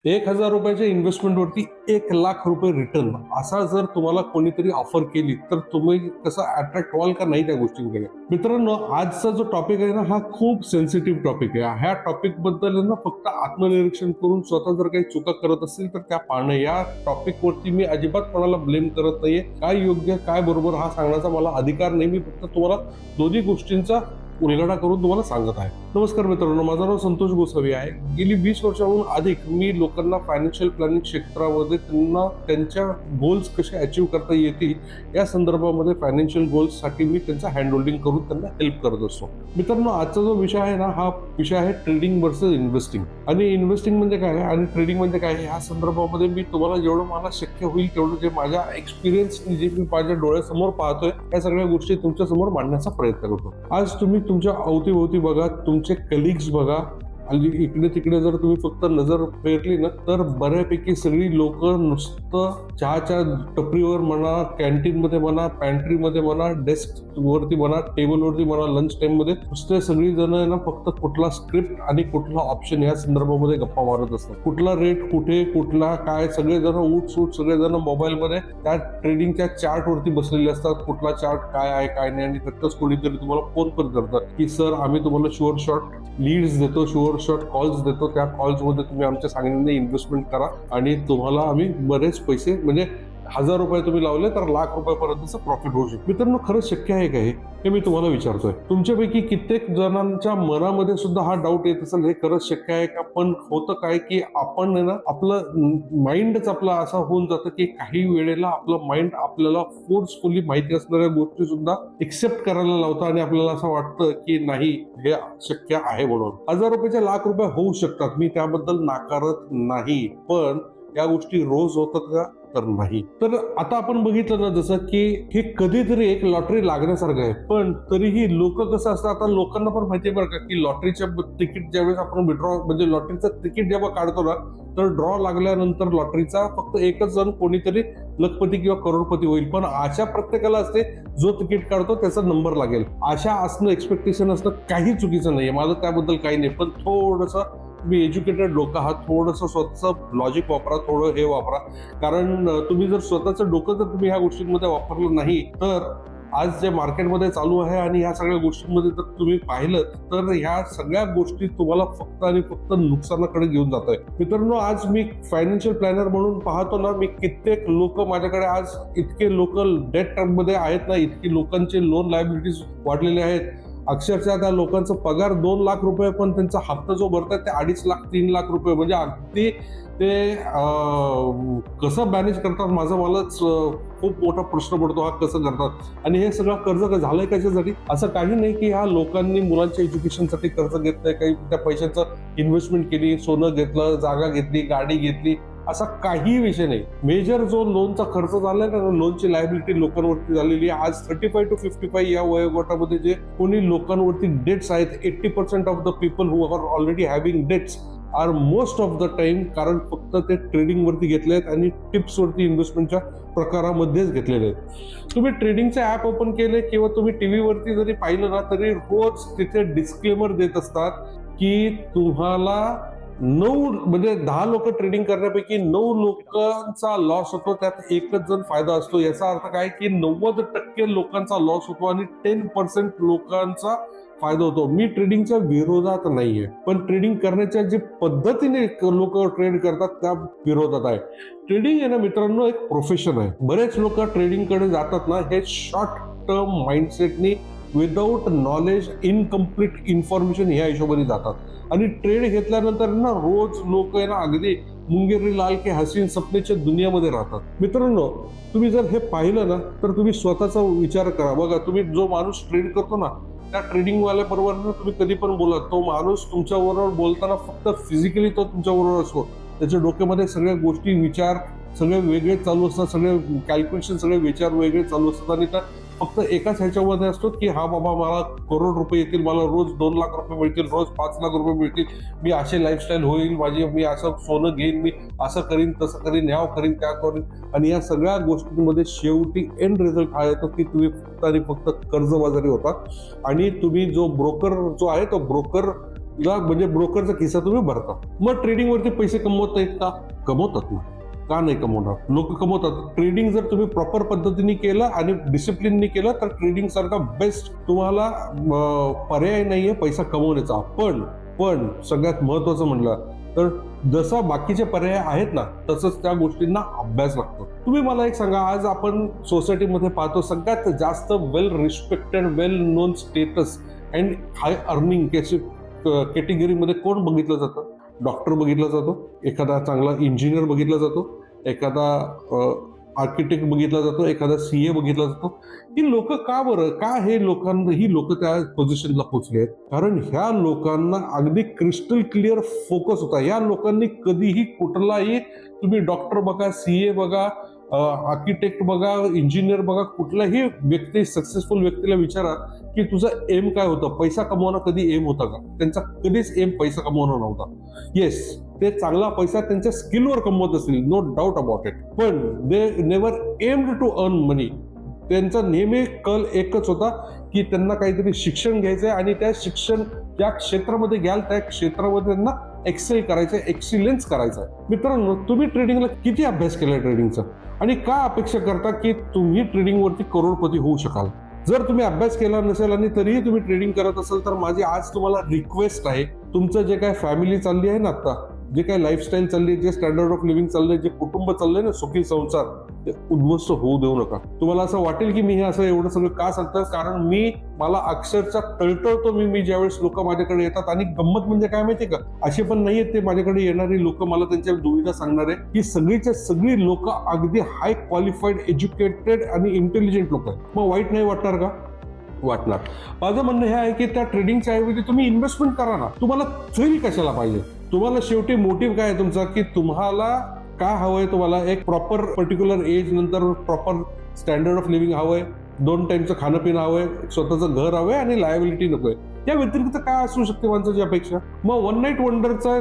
1000 रुपयाच्या इन्व्हेस्टमेंटवरती 1,00,000 रुपये रिटर्न असा जर तुम्हाला कोणीतरी ऑफर केली तर तुम्ही कसं अट्रॅक्ट व्हाल का नाही त्या गोष्टींकडे? मित्रांनो, आजचा जो टॉपिक आहे ना, हा खूप सेन्सिटिव्ह टॉपिक आहे. ह्या टॉपिक बद्दल ना फक्त आत्मनिरीक्षण करून स्वतः जर काही चुका करत असतील तर त्या पाहणं. या टॉपिक वरती मी अजिबात कोणाला ब्लेम करत नाहीये. काय योग्य काय बरोबर हा सांगण्याचा मला अधिकार नाही. मी फक्त तुम्हाला दोन्ही गोष्टींचा उलगडा करून तुम्हाला सांगत आहे. नमस्कार मित्रांनो, माझं नाव संतोष गोसावी आहे. गेली 20 वर्षाहून अधिक मी लोकांना फायनान्शियल प्लॅनिंग क्षेत्रामध्ये त्यांना त्यांच्या गोल्स कसे अचीव्ह करता येतील या संदर्भामध्ये फायनान्शियल गोल्ससाठी मी त्यांचा हँड होल्डिंग करून त्यांना हेल्प करत असतो. मित्रांनो, आजचा जो विषय आहे ना, हा विषय आहे ट्रेडिंग वर्सेस इन्व्हेस्टिंग. आणि इन्व्हेस्टिंग म्हणजे काय आणि ट्रेडिंग म्हणजे काय या संदर्भामध्ये मी तुम्हाला जेवढं मला शक्य होईल तेवढं जे माझ्या एक्सपिरियन्स जे मी माझ्या डोळ्यासमोर पाहतोय या सगळ्या गोष्टी तुमच्या समोर मांडण्याचा प्रयत्न करतो. आज तुम्ही तुमच्या अवतीभोवती बघा, तुमचे कलिग्स बघा आणि इकडे तिकडे जर तुम्ही फक्त नजर फेरली ना तर बऱ्यापैकी सगळी लोक नुसतं चहाच्या टपरीवर म्हणा, कॅन्टीनमध्ये म्हणा, पॅन्ट्रीमध्ये म्हणा, डेस्क वरती म्हणा, टेबलवरती म्हणा, लंच टाइममध्ये नुसते सगळी जण ना फक्त कुठला स्क्रिप्ट आणि कुठला ऑप्शन या संदर्भामध्ये गप्पा मारत असतात. कुठला रेट कुठे, कुठला काय, सगळेजण उठ सगळेजण मोबाईलमध्ये त्या ट्रेडिंगच्या चार्टवरती बसलेले असतात. कुठला चार्ट काय आहे काय नाही, आणि त्यातच कोणीतरी तुम्हाला फोन पण करतात की सर आम्ही तुम्हाला शुअर शॉर्ट लीड्स देतो, शुअर शॉर्ट कॉल्स देतो. त्या कॉल्समध्ये तुम्ही आमच्या सांगण्याने इन्व्हेस्टमेंट करा आणि तुम्हाला आम्ही बरेच पैसे म्हणजे 1000 रुपये तुम्ही लावले तर लाख रुपयापर्यंतचं प्रॉफिट होऊ शकतो. मित्रांनो, खरंच शक्य आहे का हे मी तुम्हाला विचारतोय. तुमच्यापैकी कित्येक जणांच्या मनामध्ये सुद्धा हा डाऊट येत असेल हे खरंच शक्य आहे का? पण होतं काय की आपण ना आपलं माइंडच आपला असा होऊन जातं की काही वेळेला आपलं माइंड आपल्याला फोर्सफुली माहिती असणाऱ्या गोष्टी सुद्धा एक्सेप्ट करायला लावतं आणि आपल्याला असं वाटतं की नाही हे शक्य आहे म्हणून. 1000 रुपयाचे लाख रुपये होऊ शकतात, मी त्याबद्दल नाकारत नाही. पण या गोष्टी रोज होतात का? तर नाही. तर आता आपण बघितलं ना जसं की हे कधीतरी एक लॉटरी लागण्यासारखं आहे. पण तरीही लोक कसं असतं, आता लोकांना पण माहिती आहे बरं का की लॉटरीच्या तिकीट ज्यावेळेस आपण विड्रॉ म्हणजे लॉटरीचं तिकीट जेव्हा काढतो ना तर ड्रॉ लागल्यानंतर लॉटरीचा फक्त एकच जण कोणीतरी लखपती किंवा करोडपती होईल. पण आशा प्रत्येकाला असते जो तिकीट काढतो त्याचा नंबर लागेल. आशा असणं, एक्सपेक्टेशन असणं काही चुकीचं नाहीये, माझं त्याबद्दल काही नाही. पण थोडंसं तुम्ही एज्युकेटेड लोक आहात, थोडंसं स्वतःचं लॉजिक वापरा, थोडं हे वापरा. कारण तुम्ही जर स्वतःचं डोकं जर तुम्ही ह्या गोष्टींमध्ये वापरलं नाही तर आज जे मार्केटमध्ये चालू आहे आणि ह्या सगळ्या गोष्टींमध्ये जर तुम्ही पाहिलं तर ह्या सगळ्या गोष्टी तुम्हाला फक्त आणि फक्त नुकसानाकडे घेऊन जात आहे. मित्रांनो, आज मी फायनान्शियल प्लॅनर म्हणून पाहतो ना, मी कित्येक लोक माझ्याकडे आज इतके लोक डेट मध्ये आहेत ना, इतकी लोकांचे लोन लायबिलिटीज वाढलेले आहेत. अक्षरशः त्या लोकांचा पगार 2 लाख रुपये, पण त्यांचा हप्ता जो भरतात ते 2.5 लाख 3 लाख रुपये. म्हणजे अगदी ते कसं मॅनेज करतात माझा मलाच खूप मोठा प्रश्न पडतो, हा कसं करतात. आणि हे सगळं कर्ज झालंय कशासाठी? असं काही नाही की ह्या लोकांनी मुलांच्या एज्युकेशनसाठी कर्ज घेतलंय, काही त्या पैशाचं इन्व्हेस्टमेंट केली, सोनं घेतलं, जागा घेतली, गाडी घेतली, असा काही विषय नाही. मेजर जो लोनचा खर्च झालाय ना, लोनची लायबिलिटी लोकांवरती झालेली आहे. आज 35 to 55 या वयोगटामध्ये जे कोणी लोकांवरती डेट्स आहेत, 80% of the people who are already having dates are most of the time कारण फक्त ते ट्रेडिंग वरती घेतले आहेत आणि टिप्स वरती इन्व्हेस्टमेंटच्या प्रकारामध्येच घेतलेले आहेत. तुम्ही ट्रेडिंगचे ऍप ओपन केले किंवा तुम्ही टीव्ही वरती जरी पाहिलं ना तरी रोज तिथे डिस्क्लेमर देत असतात की तुम्हाला 9 म्हणजे 10 लोक ट्रेडिंग करण्यापैकी 9 लोकांचा लॉस होतो, त्यात एकच जण फायदा असतो. याचा अर्थ काय की 90% लोकांचा लॉस होतो आणि 10% लोकांचा फायदा होतो. मी ट्रेडिंगच्या विरोधात नाहीये, पण ट्रेडिंग करण्याच्या जे पद्धतीने लोक ट्रेड करतात त्या विरोधात आहे. ट्रेडिंग आहे ना मित्रांनो एक प्रोफेशन आहे. बरेच लोक ट्रेडिंग कडे जातात ना हे शॉर्ट टर्म माइंडसेटनी, विदाउट नॉलेज, इनकम्प्लीट इन्फॉर्मेशन ह्या हिशोबाने जातात. आणि ट्रेड घेतल्यानंतर ना रोज लोक आहे ना अगदी मुंगेरी लाल के हसीन सपनेच्या दुनियामध्ये राहतात. मित्रांनो, तुम्ही जर हे पाहिलं ना तर तुम्ही स्वतःचा विचार करा. बघा, तुम्ही जो माणूस ट्रेड करतो ना त्या ट्रेडिंग वाल्याबरोबर ना तुम्ही कधी पण बोला, तो माणूस तुमच्याबरोबर बोलताना फक्त फिजिकली तो तुमच्याबरोबर असतो, त्याच्या डोक्यामध्ये सगळ्या गोष्टी विचार सगळे वेगळे चालू असतात, सगळे कॅल्क्युलेशन सगळे विचार वेगळे चालू असतात. आणि तर फक्त एकाच ह्याच्यामध्ये असतो की हा बाबा मला करोड रुपये येतील, मला रोज 2 लाख रुपये मिळतील, रोज 5 लाख रुपये मिळतील, मी असे लाईफस्टाईल होईल माझी, मी असं सोनं घेईन, मी असं करीन, तसं करीन, ह्या करीन, त्या करीन. आणि या सगळ्या गोष्टींमध्ये शेवटी एंड रिझल्ट हा येतो की तुम्ही फक्त आणि फक्त कर्जबाजारी होता. आणि तुम्ही जो ब्रोकर जो आहे तो ब्रोकर म्हणजे ब्रोकरचा खिसा तुम्ही भरता. मग ट्रेडिंगवरती पैसे कमवत आहेत का? कमवतात ना. का नाही कमवणार? लोक कमवतात. ट्रेडिंग जर तुम्ही प्रॉपर पद्धतीने केलं आणि डिसिप्लिनने केलं तर ट्रेडिंग सारखा बेस्ट तुम्हाला पर्याय नाहीये पैसा कमवण्याचा. पण सगळ्यात महत्वाचं म्हणलं तर जसा बाकीचे पर्याय आहेत ना, तसंच त्या गोष्टींना अभ्यास लागतो. तुम्ही मला एक सांगा, आज आपण सोसायटीमध्ये पाहतो सगळ्यात जास्त well respected, well known status and high earning कॅटेगरीमध्ये कोण बघितलं जातं? डॉक्टर बघितला जातो, एखादा चांगला इंजिनियर बघितला जातो, एखादा आर्किटेक्ट बघितला जातो, एखादा सीए बघितला जातो. ही लोक का बरं? का ही लोक त्या पोझिशनला पोहोचले आहेत? कारण ह्या लोकांना अगदी क्रिस्टल क्लिअर फोकस होता. या लोकांनी कधीही कुठलाही, तुम्ही डॉक्टर बघा, सीए बघा, आर्किटेक्ट बघा, इंजिनियर बघा, कुठल्याही व्यक्ती, सक्सेसफुल व्यक्तीला विचारा की तुझा एम काय होतं? पैसा कमवणं कधी एम होता का? त्यांचा कधीच एम पैसा कमवणं नव्हता. येस, ते चांगला पैसा त्यांच्या स्किलवर कमवत असतील, नो डाऊट अबाउट इट, पण they never aimed to earn money. त्यांचा नेहमी कल एकच होता की त्यांना काहीतरी शिक्षण घ्यायचंय आणि त्या शिक्षण ज्या क्षेत्रामध्ये घ्याल त्या क्षेत्रामध्ये त्यांना एक्सेल करायचंय, एक्सिलेन्स करायचं आहे. मित्रांनो, तुम्ही ट्रेडिंगला किती अभ्यास केलाय ट्रेडिंगचा आणि का अपेक्षा करता की तुम्ही ट्रेडिंगवरती करोडपती होऊ शकाल? जर तुम्ही अभ्यास केला नसेल आणि तरीही तुम्ही ट्रेडिंग करत असाल तर माझी आज तुम्हाला रिक्वेस्ट आहे, तुमचं जे काय फॅमिली चालली आहे ना, आता जे काही लाईफस्टाईल चालली, जे स्टँडर्ड ऑफ लिव्हिंग चाललंय, जे कुटुंब चाललंय ना, सुखी संसार, ते उद्ध्वस्त होऊ देऊ नका. तुम्हाला असं वाटेल की मी हे असं एवढं सगळं का सांगतो, कारण मला अक्षरशः तळतळतो मी ज्यावेळेस लोक माझ्याकडे येतात. आणि गंमत म्हणजे काय माहितीये का, असे पण नाहीयेत ते माझ्याकडे येणारी लोक मला त्यांच्या दुविधा सांगणारे, की सगळीच्या सगळी लोक अगदी हाय क्वालिफाईड, एज्युकेटेड आणि इंटेलिजंट लोक आहेत. मग वाईट नाही वाटणार का? वाटणार. माझं म्हणणं हे आहे की त्या ट्रेडिंगच्या ऐवजी तुम्ही इन्व्हेस्टमेंट करा ना. तुम्हाला थ्रिल कशाला पाहिजे? तुम्हाला शेवटी मोटिव्ह काय आहे तुमचा, की तुम्हाला काय हवंय? तुम्हाला एक प्रॉपर पर्टिक्युलर एज नंतर प्रॉपर स्टँडर्ड ऑफ लिव्हिंग हवंय, 2 टाइमचं खाणं पिणं हवंय, स्वतःचं घर हवंय आणि लायबिलिटी नकोय. या व्यतिरिक्त काय असू शकते माणसाची अपेक्षा? मग वन नाईट वंडरचा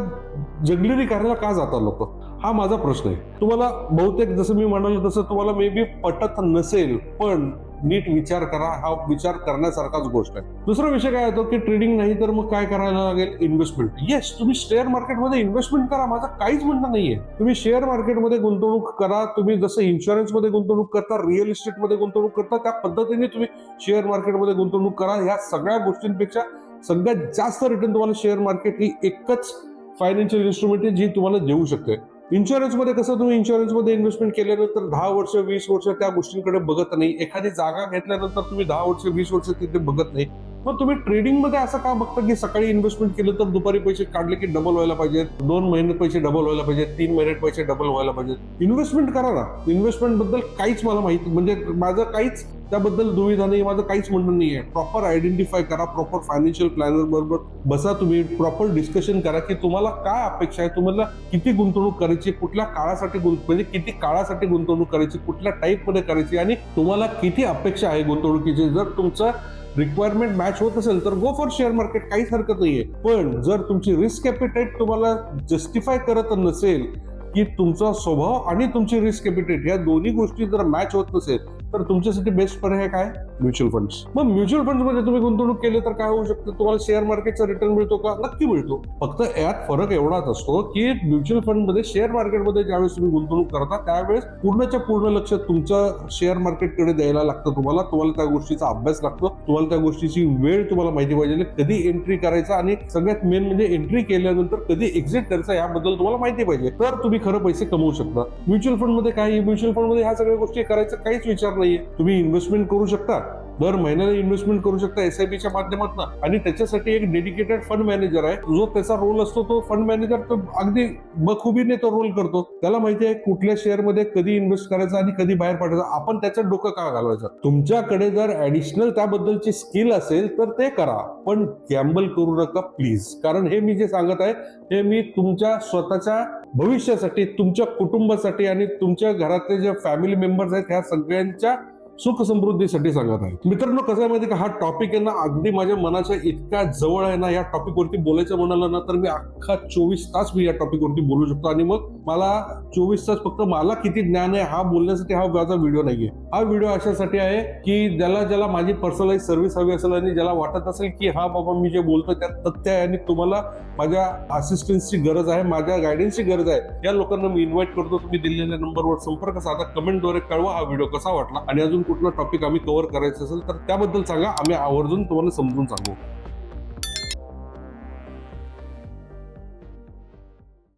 जगलिरी करायला का जातात लोक? हा माझा प्रश्न आहे. तुम्हाला बहुतेक जसं मी म्हणालो तसं तुम्हाला मे बी पटत नसेल, पण नीट विचार करा. हा विचार करण्यासारखाच गोष्ट आहे. दुसरा विषय काय येतो की ट्रेडिंग नाही तर मग काय करायला लागेल? इन्व्हेस्टमेंट. येस, तुम्ही शेअर मार्केटमध्ये इन्व्हेस्टमेंट करा, माझं काहीच म्हणणं नाहीये. तुम्ही शेअर मार्केटमध्ये गुंतवणूक करा. तुम्ही जसं इन्शुरन्समध्ये गुंतवणूक करता, रिअल इस्टेटमध्ये गुंतवणूक करता, त्या पद्धतीने तुम्ही शेअर मार्केटमध्ये गुंतवणूक करा. ह्या सगळ्या गोष्टींपेक्षा सगळ्यात जास्त रिटर्न तुम्हाला शेअर मार्केट ही एकच फायनान्शियल इन्स्ट्रुमेंट आहे जी तुम्हाला देऊ शकते. इन्शुरन्समध्ये कसं, तुम्ही इन्शुरन्समध्ये इन्व्हेस्टमेंट केल्यानंतर 10 वर्ष 20 वर्ष त्या गोष्टींकडे बघत नाही. एखादी जागा घेतल्यानंतर तुम्ही 10 वर्ष 20 वर्ष तिथे बघत नाही. मग तुम्ही ट्रेडिंगमध्ये असं का बघता की सकाळी इन्व्हेस्टमेंट केलं तर दुपारी पैसे काढले की डबल व्हायला पाहिजेत, 2 महिन्यात पैसे डबल व्हायला पाहिजेत, 3 महिन्यात पैसे डबल व्हायला पाहिजेत? इन्व्हेस्टमेंट करा ना. इन्व्हेस्टमेंट बद्दल काहीच मला माहिती, म्हणजे माझं काहीच त्याबद्दल दुविधा नाही, माझं काहीच म्हणणं नाही आहे. प्रॉपर आयडेंटिफाय करा, प्रॉपर फायनान्शियल प्लॅनर बरोबर बसा, तुम्ही प्रॉपर डिस्कशन करा की तुम्हाला काय अपेक्षा आहे, तुम्हाला किती गुंतवणूक करायची, कुठल्या काळासाठी म्हणजे किती काळासाठी गुंतवणूक करायची, कुठल्या टाईप मध्ये करायची आणि तुम्हाला किती अपेक्षा आहे गुंतवणुकीची. जर तुमचं रिक्वायरमेंट मॅच होत असेल तर गो फॉर शेअर मार्केट, काहीच हरकत नाहीये. पण जर तुमची रिस्क ॲपेटाईट तुम्हाला जस्टिफाय करत नसेल, की तुमचा स्वभाव आणि तुमची रिस्क ॲपेटाईट या दोन्ही गोष्टी जर मॅच होत नसेल तर तुमच्यासाठी बेस्ट पर्याय काय? Mutual funds. मग म्युच्युअल फंड मध्ये तुम्ही गुंतवणूक केली तर काय होऊ शकतं? तुम्हाला शेअर मार्केटचा रिटर्न मिळतो का? नक्की मिळतो. फक्त यात फरक एवढाच असतो की म्युच्युअल फंड मध्ये, शेअर मार्केटमध्ये ज्यावेळेस तुम्ही गुंतवणूक करता त्यावेळेस पूर्णच्या पूर्ण लक्ष तुमचं शेअर मार्केटकडे द्यायला लागतं. तुम्हाला त्या गोष्टीचा अभ्यास लागतो, तुम्हाला त्या गोष्टीची वेळ तुम्हाला माहिती पाहिजे, कधी एंट्री करायचा आणि सगळ्यात मेन म्हणजे एंट्री केल्यानंतर कधी एक्झिट करायचा याबद्दल तुम्हाला माहिती पाहिजे, तर तुम्ही खरं पैसे कमवू शकता. म्युच्युअल फंड मध्ये काय? म्युच्युअल फंड मध्ये ह्या सगळ्या गोष्टी करायचा काहीच विचार नाहीये. तुम्ही इन्व्हेस्टमेंट करू शकता, दर महिन्याला इन्व्हेस्टमेंट करू शकता SIPच्या माध्यमातून, आणि त्याच्यासाठी एक डेडिकेटेड फंड मॅनेजर आहे, जो त्याचा रोल असतो. तो फंड मॅनेजर तो अगदी बखुबीने तो रोल करतो. त्याला माहिती आहे कुठल्या शेअर मध्ये कधी इन्व्हेस्ट करायचं आणि कधी बाहेर पडायचं. आपण त्याच्यात डोकं का घालवायचं? तुमच्याकडे जर ऍडिशनल त्याबद्दलची स्किल असेल तर ते करा, पण गॅम्बल करू नका प्लीज. कारण हे मी जे सांगत आहे हे मी तुमच्या स्वतःच्या भविष्यासाठी, तुमच्या कुटुंबासाठी आणि तुमच्या घरातले जे फॅमिली मेंबर्स आहेत ह्या सगळ्यांच्या सुख समृद्धीसाठी सांगत आहे. मित्रांनो, कसं आहे माहिती का, हा टॉपिक आहे ना अगदी माझ्या मनाच्या इतक्या जवळ आहे ना. या टॉपिक वरती बोलायचं म्हणाला ना तर मी अख्खा 24 तास मी या टॉपिक वरती बोलू शकतो. आणि मग मला 24 तास फक्त मला किती ज्ञान आहे हा बोलण्यासाठी हा माझा व्हिडिओ नाहीये. हा व्हिडिओ अशासाठी आहे की ज्याला माझी पर्सनलाइज सर्व्हिस हवी असेल आणि ज्याला वाटत असेल की हा बाबा मी जे बोलतो त्यात तथ्य आहे आणि तुम्हाला माझ्या असिस्टन्सची गरज आहे, माझ्या गायडन्सची गरज आहे, या लोकांना मी इन्व्हाइट करतो. तुम्ही दिलेल्या नंबरवर संपर्क साधा, कमेंटद्वारे कळवा हा व्हिडिओ कसा वाटला आणि अजून कुठला टॉपिक आम्ही कव्हर करायचा असेल तर त्याबद्दल सांगा, आम्ही आवर्जून तुम्हाला समजून सांगू.